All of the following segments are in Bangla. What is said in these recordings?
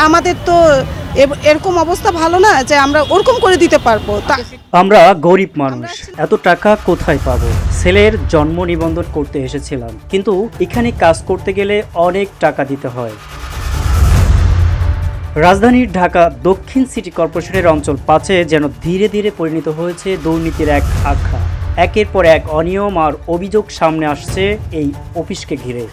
আমাদের তো এরকম অবস্থা ভালো না যে আমরা ওরকম করে দিতে পারবো। আমরা গরিব মানুষ, এত টাকা কোথায় পাবো? ছেলের জন্ম নিবন্ধন করতে এসেছিলাম, কিন্তু এখানে কাজ করতে গেলে অনেক টাকা দিতে হয়। রাজধানীর ঢাকা দক্ষিণ সিটি কর্পোরেশনের অঞ্চল 5-এ যেন ধীরে ধীরে পরিণত হয়েছে দুর্নীতির এক আখড়া। একের পর এক অনিয়ম আর অভিযোগ সামনে আসছে এই অফিসকে ঘিরে।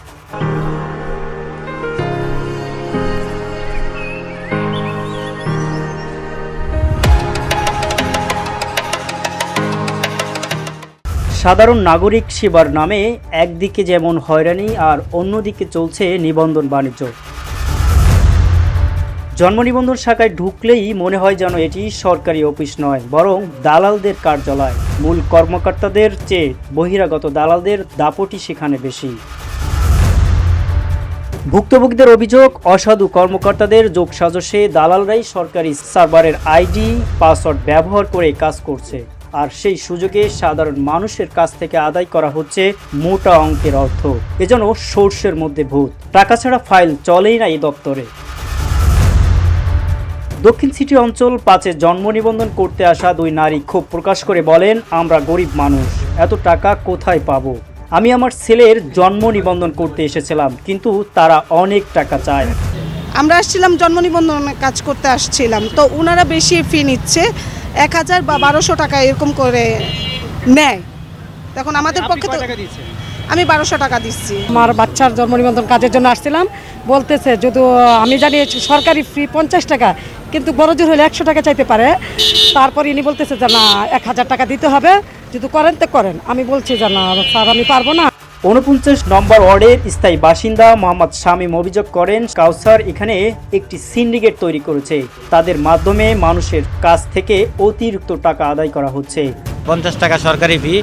সাধারণ নাগরিক সেবার নামে একদিকে যেমন হয়রানি আর অন্যদিকে চলছে নিবন্ধন বাণিজ্য। জন্ম নিবন্ধন শাখায় ঢুকলেই মনে হয় যেন এটি সরকারি অফিস নয়, বরং দালালদের কার্যালয়। মূল কর্মকর্তাদের চেয়ে বহিরাগত দালালদের দাপটি সেখানে বেশি। ভুক্তভোগীদের অভিযোগ, অসাধু কর্মকর্তাদের যোগসাজশে দালালরাই সরকারি সার্ভারের আইডি পাসওয়ার্ড ব্যবহার করে কাজ করছে, আর সেই সুযোগে সাধারণ মানুষের কাছ থেকে আদায় করা হচ্ছে মোটা অঙ্কের অর্থ। এজন্য সর্ষের মধ্যে ভূত, টাকা ছাড়া ফাইল চলেই না এই দপ্তরে। দক্ষিণ সিটি অঞ্চল 5-এ জন্ম নিবন্ধন করতে আসা দুই নারী ক্ষোভ প্রকাশ করে বলেন, আমরা গরিব মানুষ, এত টাকা কোথায় পাবো? আমি আমার ছেলের জন্ম নিবন্ধন করতে এসেছিলাম, কিন্তু তারা অনেক টাকা চায়। আমরা আসছিলাম জন্ম নিবন্ধনের কাজ করতে আসছিলাম, তো ওনারা বেশি ফি নিচ্ছে, 1000 বা 1200 টাকা এরকম করে নেয়। তখন আমাদের পক্ষে তো আমি 1200 টাকা দিচ্ছি। আমার বাচ্চার জন্ম নিবন্ধন কাজের জন্য আসছিলাম, বলতেছে যদি আমি জানি সরকারি ফি 50 টাকা, কিন্তু বড় জোর হলে 100 টাকা চাইতে পারে। তারপর ইনি বলতেছে যে না 1000 টাকা দিতে হবে, যদি করেন তো করেন। আমি বলছি যে না স্যার আমি পারবো না। 49 নম্বর ওয়ার্ডের স্থায়ী বাসিন্দা মোহাম্মদ শামীম অভিযোগ করেন, কাউসার এখানে একটি সিন্ডিকেট তৈরি করেছে। তাদের মাধ্যমে মানুষের কাছ থেকে অতিরিক্ত টাকা আদায় করা হচ্ছে। 50 টাকা সরকারি ফি,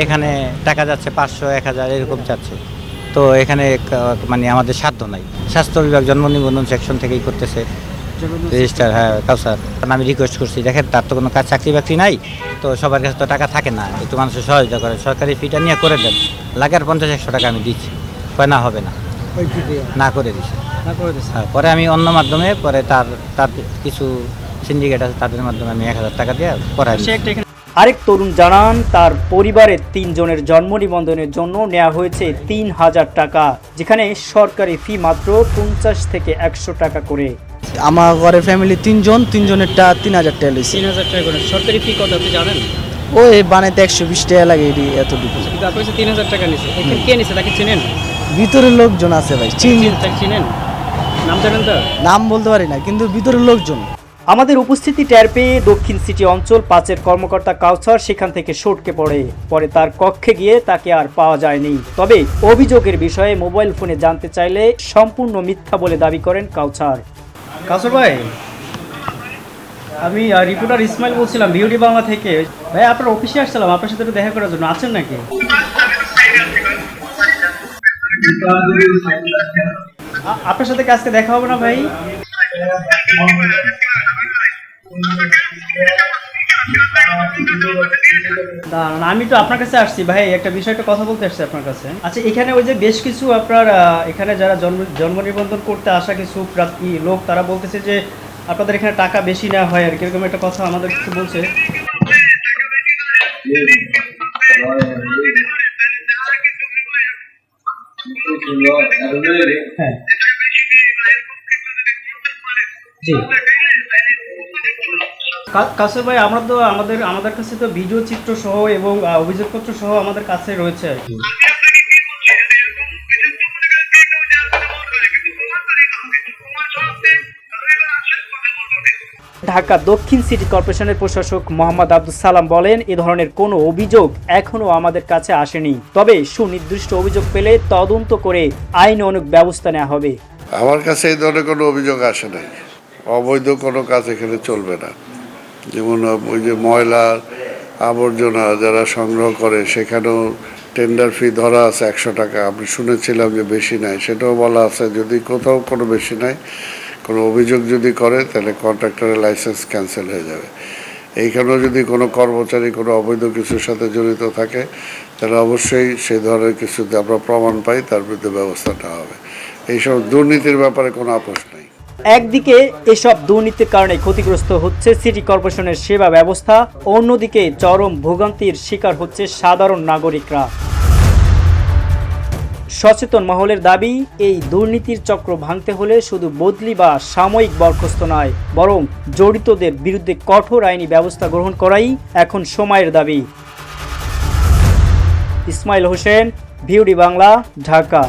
এখানে টাকা যাচ্ছে 500 1000 এরকম যাচ্ছে। তো এখানে মানে আমাদের সাধ্য নাই। স্বাস্থ্য বিভাগ জন্ম নিবন্ধন সেকশন থেকেই করতেছে রেজিস্টার। হ্যাঁ কাউসার, আমি রিকোয়েস্ট করছি, দেখেন তার তো কোনো কাজ চাকরি বাকরি নাই, তো সবার কাছে তো টাকা থাকে না, একটু মানুষের সহযোগিতা করে সরকারি ফিটা নিয়ে করে দেন। লাগে আর 50-100 টাকা আমি দিচ্ছি, কয় না হবে না, না করে দিচ্ছে। হ্যাঁ, পরে আমি অন্য মাধ্যমে পরে তার কিছু সিন্ডিকেট আছে, তাদের মাধ্যমে আমি 1000 টাকা দিয়ে করাই। আরেক তরুণ জানান, তার পরিবারের 3 জনের জন্ম নিবন্ধনের জন্য নেওয়া হয়েছে 3000 টাকা, যেখানে সরকারি ফি মাত্র 50 থেকে 100 টাকা করে। আমার ঘরে ফ্যামিলি 3 জন, 3 জনেরটা 3000 টাকা লইছি। 3000 টাকা করে সরকারি ফি কত আপনি জানেন? ওই বানাইতে 120 টাকা লাগে, এটি এতটুকু। কিন্তু আপনি 3000 টাকা নিছে, এখানে কে নিছে তাকে চিনেন? ভিতরের লোকজন আছে ভাই, চিনেন? নাম জানেন তো? নাম বলতে পারি না, কিন্তু ভিতরের লোকজন। আমাদের উপস্থিতি টের পেয়ে দক্ষিণ সিটি অঞ্চল 5-এর কর্মকর্তা কাউসার সেখান থেকে সটকে পরে তার কক্ষে গিয়ে তাকে আর পাওয়া যায়নি। তবে অভিযোগের বিষয়ে মোবাইল ফোনে জানতে চাইলে সম্পূর্ণ মিথ্যা বলে দাবি করেন কাউসার। কাউসার ভাই, আমি রিপোর্টার ইসমাইল বলছিলাম বিউটি বাংলা থেকে। ভাই আপনার অফিসে আসছিলাম আপনার সাথে একটু দেখা করার জন্য, আছেন নাকি? আপনার সাথে আজকে দেখা হবে না ভাই? আমি তো আপনার কাছে আসছি ভাই, একটা বিষয়টা কথা বলতে আসছি আপনার কাছে। আচ্ছা, এখানে ওই যে বেশ কিছু আপনার এখানে যারা জন্ম নিবন্ধন করতে আসা কিছু লোক, তারা বলতেছে যে আপনাদের এখানে টাকা বেশি নেওয়া হয় আর কিরকম একটা কথা আমাদের কিছু বলছে। হ্যাঁ জি কাছে ভাই, আমরা তো আমাদের কাছে তো ভিডিও চিত্র সহ এবং অভিযোগপত্র সহ আমাদের কাছে রয়েছে আর কি। ঢাকা দক্ষিণ সিটি কর্পোরেশনের প্রশাসক মোহাম্মদ আব্দুল সালাম বলেন, এ ধরনের কোনো অভিযোগ এখনো আমাদের কাছে আসেনি, তবে সুনির্দিষ্ট অভিযোগ পেলে তদন্ত করে আইন অনুগ ব্যবস্থা নেওয়া হবে। আমার কাছে এই ধরনের কোনো অভিযোগ আসে নাই। অবৈধ কোনো কাজ এখানে চলবে না। যেমন ওই যে ময়লা আবর্জনা যারা সংগ্রহ করে, সেখানেও টেন্ডার ফি ধরা আছে 100 টাকা। আমি শুনেছিলাম যে বেশি নাই, সেটাও বলা আছে যদি কোথাও কোনো বেশি নাই, কোনো অভিযোগ যদি করে তাহলে কন্ট্রাক্টরের লাইসেন্স ক্যান্সেল হয়ে যাবে। এইখানেও যদি কোনো কর্মচারী কোনো অবৈধ কিছুর সাথে জড়িত থাকে তাহলে অবশ্যই সেই ধরনের কিছু আমরা প্রমাণ পাই, তার বিরুদ্ধে ব্যবস্থা নেওয়া হবে। এইসব দুর্নীতির ব্যাপারে কোনো আপোষ নেই। একদিকে এসব দুর্নীতির কারণে ক্ষতিগ্রস্ত হচ্ছে সিটি কর্পোরেশনের সেবা ব্যবস্থা, অন্যদিকে চরম ভোগান্তির শিকার হচ্ছে সাধারণ নাগরিকরা। সচেতন মহলের দাবি, এই দুর্নীতির চক্র ভাঙতে হলে শুধু বদলি বা সাময়িক বরখাস্ত নয়, বরং জড়িতদের বিরুদ্ধে কঠোর আইনি ব্যবস্থা গ্রহণ করাই এখন সময়ের দাবি। ইসমাইল হোসেন, ভিওডি বাংলা, ঢাকা।